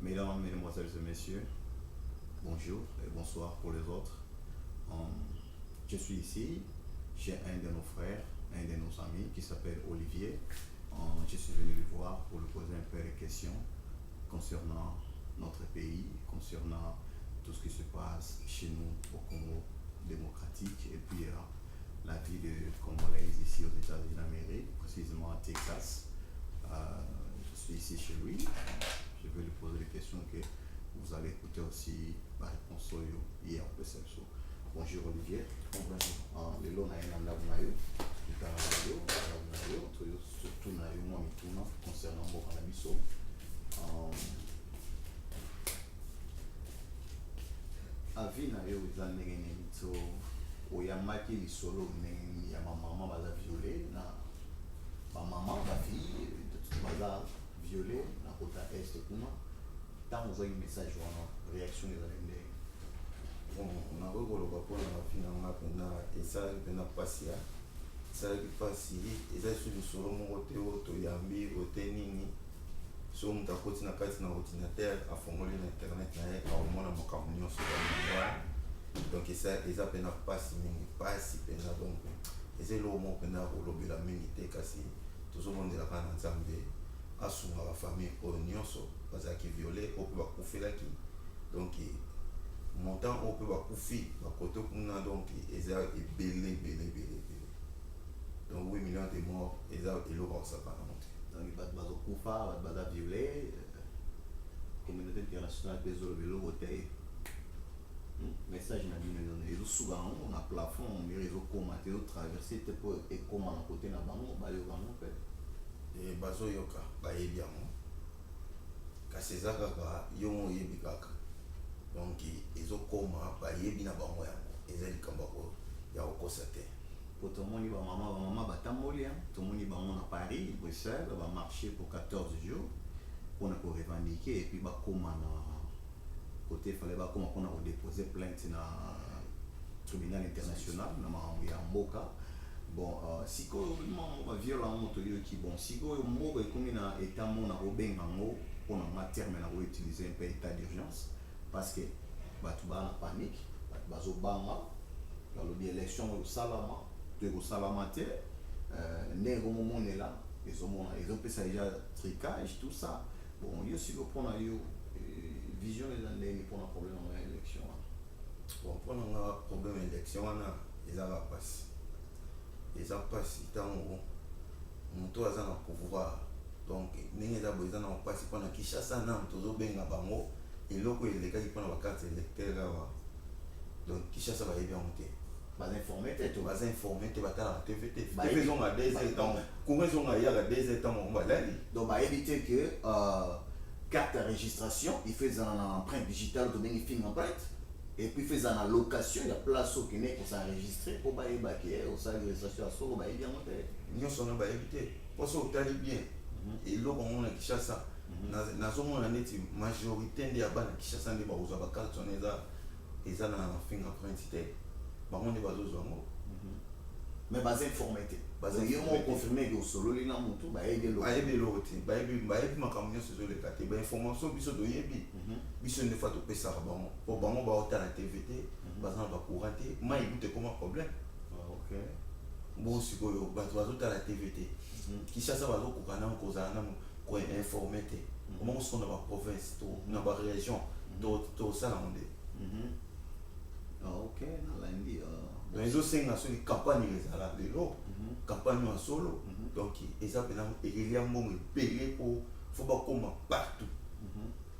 Mesdames, Mesdemoiselles et Messieurs, bonjour et bonsoir pour les autres. Euh, je suis ici chez un de nos frères, un de nos amis qui s'appelle Olivier. Je suis venu le voir pour lui poser un peu de questions concernant notre pays, concernant tout ce qui se passe chez nous au Congo démocratique et puis la vie de Congolais ici aux États-Unis d'Amérique, précisément à Texas. Je suis ici chez lui. Je vais lui poser des questions que vous allez écouter aussi la réponse hier au PSLSO. Bonjour Olivier. Bonjour. Les lots n'ont pas eu. Surtout na yo moi mituna concernant mboka na biso. Avi na yo eza ndenge nini so oyambaki lisolo ndenge ya bamama baza violé na bamama bafille baza violé na kota este kuna ntango ozwaki message wana réaction ezali ndenge nakokoloba mpona bafille na nga mpena esalaki mpena mpasi ya esalaki mpasi eza so lisolo moko te oyo toyambi ote nini so moto akoti na kati na ordinateur afongoli na internet na ye aomona makambo nyonso balinga donc eza mpena mpasi mingi mpasi mpena donc eza eloko moko mpena kolobela mingi te kasi tozomondelaka na nzambe asunga bafamille oyo nyonso bazalaki viole oyo mpe bakufelaki donc montant oyo mpe bakufi bakote kuna donc eza ebele donc 8 millions de morts eza eloko akosaka na mote donc bato bazokufa bato baza violé communauté internationale mpe ezoloba eloko te message na bino ezosuka yango na plafond ondire ezokoma te ezotraverse te mpo ekoma na kote na bango bayoka yango mpe bazoyoka bayebi yango kasi eza kaka yo mo oyebi kaka donc ezokoma bayebi na bango yango eza likambo ya kokosa te po tomoni bamama batamboli tomoni bango na Paris Bruxelles bamarché pour 14 jours mpona korevendique et puis bakoma na côté fallait bakoma mpona kodépose plainte na tribunal international na makambo ya mboka bon sikoyo mama baviola yango toyoki bon sikoyo mboka ekomi na état mo na kobenga yango mpona nga terme na koutiliser un peu état d'urgence parce que bato baa na panique bato bazobanga balobi élection ekosalama to ekosalama te ndenge ekomomonela ezopesa déjà tricage tout ça bon yo siko mpona yo vision eza ndenge mpona problème ya élection wana bon mpona nga problème élection wana ezaka mpasi eza mpasi ntango moto aza na pouvoir donc ndenge eza boye eza na mpasi mpona Kinshasa nano tozobenga bango eloko elekaki mpona bakarte électeur awa donc Kinshasa bayebi yango te baza informé te batala na tv te tv ezonga 2 heures ntango kongo ezonga yaka 2 heures ntango bango balali donc bayebi te que carte ya registration ifezala na empreinte digitale tobengi film empreinte et puis fezala na location ya place okende kosenregistre mpo bayebaki osali registration ya solo bayebi yango te nyonso wana bayebi te mpo so otali bien eloko yango na Kinshasa nazomona neti majorité nde ya bana Kinshasa nde bakozwa bakarte wana eza na fingerprint te bango nde bazozwa yango mais baza informé te yo mo confirme ke osololi na motu bayebi eloko te bayebi makambo nyonso ezoleka te bainformation biso toyebi biso nde fa topesaka bango mpo bango baotala tv te baza na bacourant te mai ebute ekoma problème bo sikoyo bato bazotala tv te Kinshasa bazokoka nano kozala nano koinforme te omongo siko na baprovince to na barégion tosala ngo nde nalandi donc ezosenga soki campagne ezala lelo campagne ya solo donc eza mpena eleli ya mbongo ebele mpo fo bakoma partout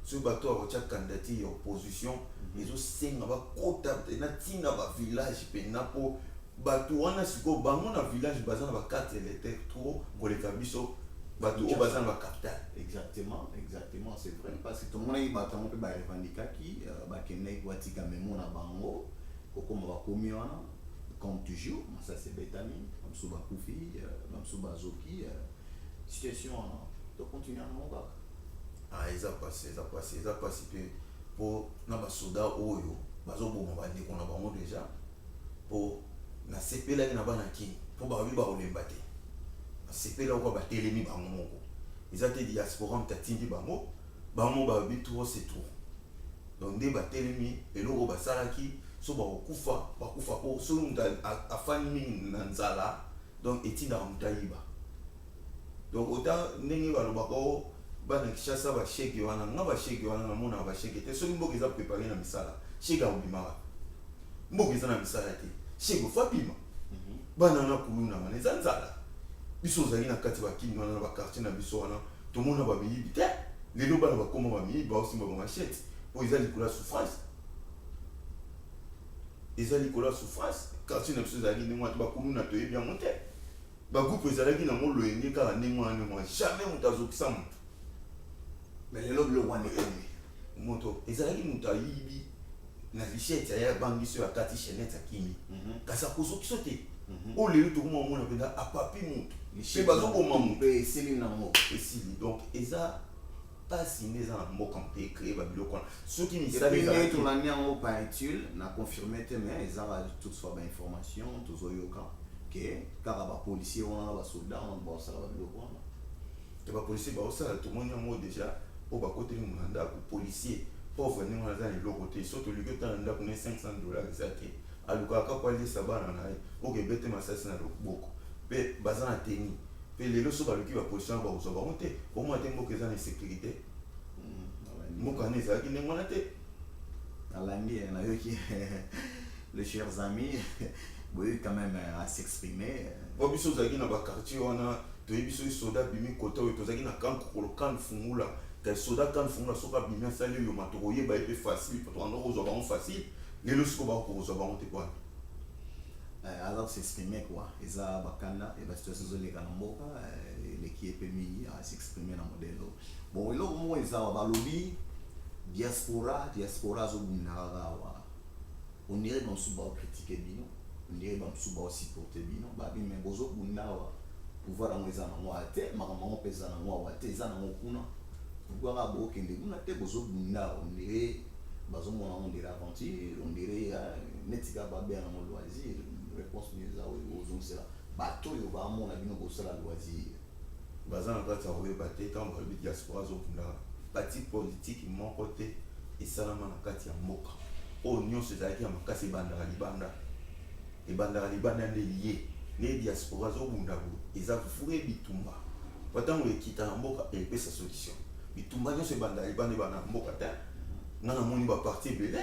soki bato bakotia candidature ya opposition ezosenga bakota na ntina bavillage mpena mpo bato wana sikoyo bango na village baza na bakarte électeur trop koleka biso bato oyo baza na bacapital exactement c'est vrai parce que tomonaki bato yango mpe barevendikaki bakendaki batika memo na bango kokoma bakomi wana comme toujours ça c'est betami bamosusu bakufi bamosusu bazoki situation wana tocontinue yango kaka eza pasi mpe mpo na basoda oyo bazoboma bandeko na bango déjà mpo nasepelaki na bana kini mpo bakomi bakolemba te nasepela oko batelemi bango moko eza te diaspora moto atindi bango bango babi trop c'est trop donc nde batelemi eloko basalaki so bakufa po so mutu afani mingi na nzala donc etindaka mutu ayiba donc autant ndenge balobaka o bana Kinshasa basheke wana nga basheke wana namonaka basheke te soki mboka eza prépare na misala sheke akobimaka mboka eza na misala te sheke ofa bima bana na kuluna wana eza nzala biso ozali na kati bakini wana na bakartier na biso wana tomona bamiyibi te lelo bana bakoma bamiyibi baosimba bamashete po eza likolo ya souffrance eza likolo ya souffrance quartier na biso ezalaki ndenge wana bakuluna toyebi yango te bagroupe ezalaki nango loyenge kaka ndenge wana ndenge wana jamais moto azokisa moto mais lelo biloko wana ekomi moto ezalaki moto ayibi na richete aya bangiso ya kati chenete akimi kasi akozokiso te oyo lelo tokoma omona mpenza apapi moto mpe bazokoma moto mpe esili nango esili donc eza pasi nde eza na mboka mpe ecreye babiloko wana soki misali tolandi yango par étude na confirme te mais ezaka toutefois bainformation tozoyoka ke kaka bapolisier wana na basoldat wana baosala babiloko wana te bapolisier baosala tomoni yango déjà oyo bakoteli mona ndako policier pauvre ndenge wana aza na eloko te so tolingi otala ndako ne $500 eza te alukaka kaka aliesa bana na ye okebete masasi na loboko mpe baza na teni mpe lelo so baluki bapolisier wana bakozwa bango te omona te mboka eza na insécurité mboka wana ezalaki ndenge wana te nalandi nayoki les chers amis boyebi quand même à s'exprimer po biso ozalaki na bakartier wana toyebi soki soda bimi kota oyo tozalaki na kankokolo kan fungula kasi soda kan fungula soki abimi asali oyo mato koyeba ye mpe facile tokanda kozwa bango facile lelo siko bakozwa bango te kwana aza s'exprimer quoi eza bakanda e basituation ezoleka na mboka eleki ye mpe mingi à s'exprimer na modelo bon eloko moko eza balobi diaspora azobunda kaka awa ondire bamosusu baokritike bino ondire bamosusu baosupporte bino babi me bozobunda awa pouvoir yango eza nango awa te makambo yango mpe eza nango awa te eza nango kuna kaka bokende kuna te bozobunda awa ondire bazomona ngo ondire aventure ondire netika babeya nango loisir réponse ni eza oyo ozongisela bato oyo bamona bino kosala loisir baza na kati ya koyeba te ntango balobi diaspora azobunda parti politique moko te esalama na kati ya mboka oyo nyonso ezalaki ya makasi ebandaka libanda nde liye ne diaspora azobunda boye eza fure bitumba po ntango ekita na mboka epesa solution bitumba nyonso ebandaka libanda ebanda na mboka te nga namoni baparti ebele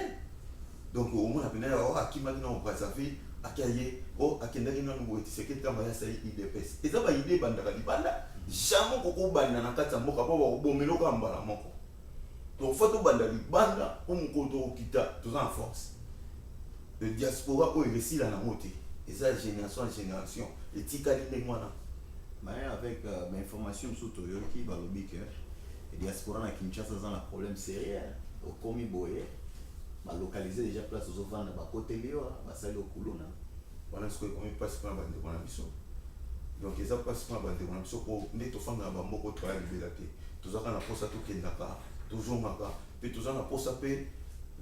donc omona pena akimaki na brazzaville akaye akendaki nanu boye tiseke ntango ayasali idps eza baide ebandaka libanda jamais kokobanda na kati ya mboka mpo bakobomela oka mbala moko donc fa tobanda libanda mpo mokolo tokokita toza na force le diaspora oyo esila nango te eza génération ya génération etikali ndenge wana mais avec bainformation mosusu toyoki balobi ke diaspora na Kinshasa eza na problème sérieux okomi boye balokalize déjà place ozovanda bakoteli yo basali okuluna wana sikoyo ekomi mpasi mpona bandeko na biso donc eza mpasi mpona bandeko na biso mpo nde tofanda na bamboka toya libela te tozaka na posa tokendaka tozongaka mpe toza na posa mpe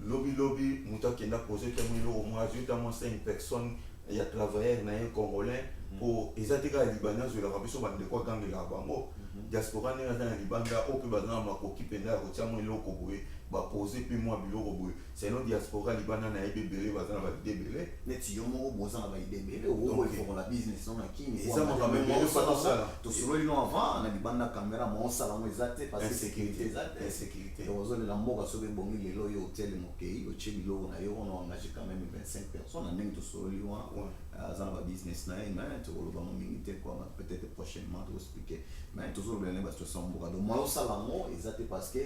lobi moto akenda pose te mo eloko moko azwi tamo 5 personnes ya travailleur na ye congolais mpo eza te kaka libanais azwelaka biso bandeko agangelaka bango diaspora ndenge aza na libanda oyo mpe baza na makoki mpenza ya kotia mo eloko boye bapose mpe mwa biloko boye sino diaspora libanda na yebi ebele baza na baide ebele neti yo moko boza na baide ebele okoefokola business no na kini eza makambo ebele osala tosololi no avant na libanda caméra moosala ngo eza te parce que sécurité eza te insécurité ozolela mboka soki ebongi lelo oyo hôtel mokei otie biloko na yo wana oengage quand même 25 personnes na ndenge tosololi wana aza na babusiness na ye mais tokoloba ngo mingi te quoi peut-être prochainement tokoexplike mais tozolobela ne basituation ya mboka donc mwa osala ngo eza te parce que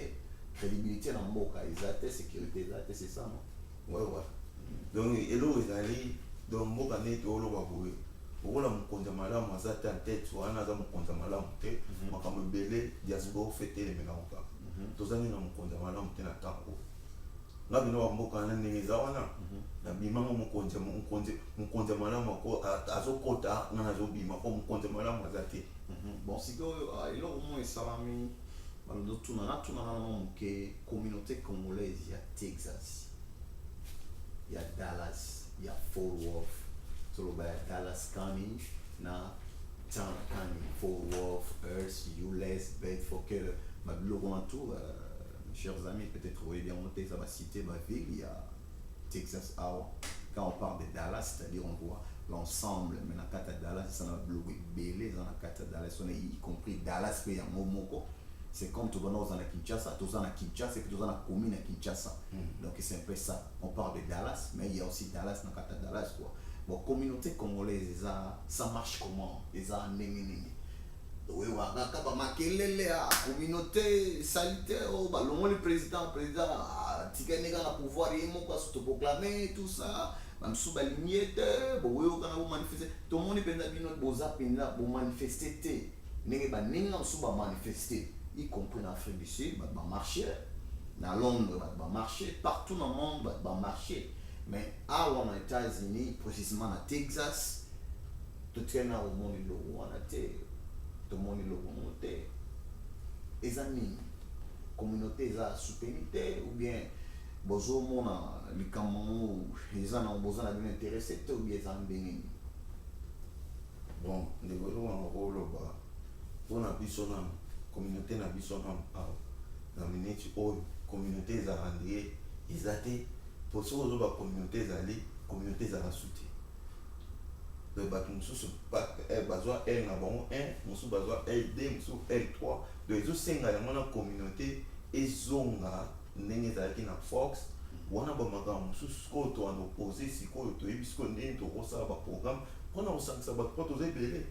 crédibilité na mboka eza te sécurité eza te c'est ça non ouais donc eloko ezali donc mboka nde tooloba boye okola mokonzi ya malamu aza te antete wana aza mokonzi ya malamu te makambo ebele diaspora ofetelemelako kaka tozangi na mokonzi ya malamu te na ntango nga bino bamboka wana ndenge eza wana nabimango mokonzi ya malamu azokota nga nazobima mpo mokonzi ya malamu aza te bon sikoyo eloko mo esalami natuna nano moke communauté congolaise ya Texas ya Dallas ya Fort Worth toloba ya Dallas County na Town County Fort Worth Hearst Euless Bedford que babiloko wana tu chers amis, peut-être vous voyez bien monter, ça va citer ma ville, il y a Texas Hour. Quand on parle de Dallas, c'est-à-dire on voit l'ensemble, mais dans le cas de Dallas, ça n'a pas belé, dans le cas de Dallas, on a y compris Dallas, mais il y a Momoko. C'est comme tout le monde dans Kinshasa, tout dans Kinshasa et tout dans la commune à Kinshasa. Donc c'est un peu ça. On parle de Dallas, mais il y a aussi Dallas dans le cas de Dallas, quoi. Bon, communauté congolaise, ça marche comment? Ils ont nénénéné. Oui, la communauté sanitaire, le président, Tikanega a pouvoir, il m'a proclamé tout ça. Même sous la lignette, tout le monde est manifester. N'est pas manifester, y compris en Afrique du Sud, va marcher. Dans Londres, va marcher. Partout dans le monde, va marcher. Mais à aux États-Unis, précisément à Texas, tout le monde est là. Tout le monde est là. Les amis, communauté, la soutenité, ou bien, les Cameroun, les gens ont besoin d'intéressés, ou bien les gens bon, les gens ont un rôle pour la communauté, la communauté, ils ont pour ceux qui ont la communauté, communauté a soutien. Le bateau besoin L na bon 1, nous besoin L2, nous L3. Les autres c'est la communauté et zonga n'est na Fox. On a bamaga nous ko to en opposé si ko to ebisco n'est to rosa ba programme. On a aussi ça ba ko to zebele.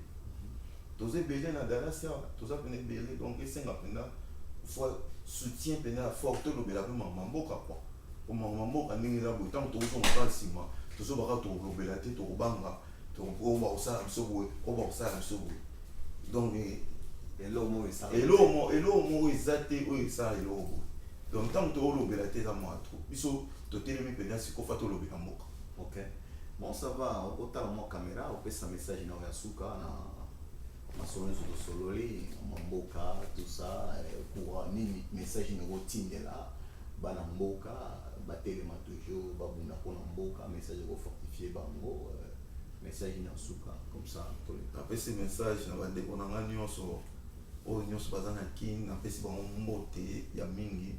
To zebele na Dallas ya, to za pene belé donc c'est nga pena fois soutien pena fort to lo bela maman mboka quoi. Au maman mboka n'est là bo tant to zo nga sima. To zo ba to lo bela te to banga. Donc on va ça donc et l'homme est ça donc tant que tu belate za moi trop biso to telemi pena siko fa to lo bela moka. OK, bon ça va autant mon caméra on peut ça message na yasuka na masolo sololi mboka tout ça pour nini message na routine là bana mboka batelema toujours babuna pona mboka message ko fortifier bango message na suka comme ça après ces messages na bande ko na nyonso o nyonso bazana king na pesi bango mbote ya mingi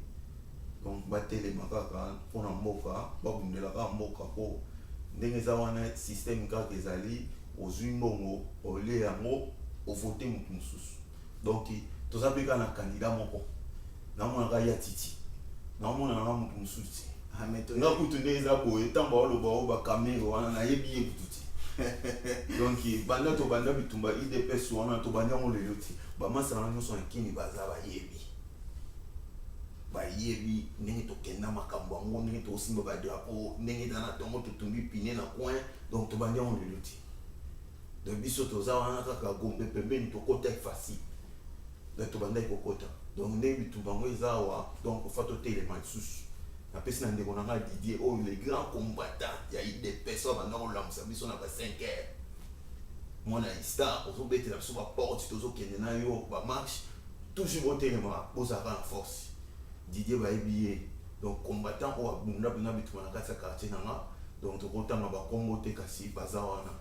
donc batelema kaka pona mboka babundela ka mboka po ndenge za wana système kaka ezali ozwi mbongo ole yango o voter mutu mususu donc tozabeka na candidat moko na mona ka ya titi na mona na mutu mususu nga kutu ndenge za boye tamba oloba o ba kamero wana na yebi yebututi donc banda to banda bitumba IDPS wana to banda mo lelo ti ba masana nyonso nkini baza ba yebi ndenge to kenda makambo ngo ndenge to simba ba drapeau ndenge dana tongo to tumbi pine na coin donc to banda mo lelo ti de biso to za wana kaka gombe pembeni to kota facile donc to banda ko kota donc ndenge bitumba ngo ezawa donc fa to tele matsusu la personne n'a pas Didier, oh les grands combattants, il y a eu des personnes maintenant on l'a mis on a pas 5 heures. Moi na star, on peut être la sur la porte, tout ça qui est na yo, ba marche, toujours au téléma, pour ça la force. Didier va habiller, donc combattant on a bunda bunda bitu na kasa quartier nanga, donc to kota na ba kombote kasi bazawana.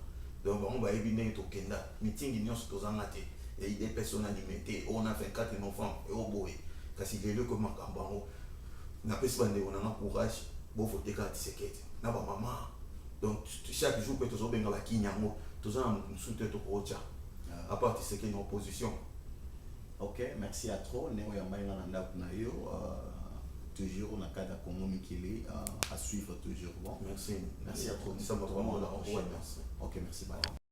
Donc on va habiller to kenda, meeting nyonso to zangate, et il y a des personnes animées, on a 24 novembre et au boy, kasi lelo comme makambango. Na pesi bande on a courage bo voter ka Tshisekedi na ba mama donc chaque jour peut toujours benga ba kinyango toujours na musute to kocha à part Tshisekedi en opposition. OK, merci à trop néo ya mbainga na ndako na yo toujours na cadre Congo Mikili à suivre toujours bon. Merci à trop ça m'a vraiment OK, merci bye.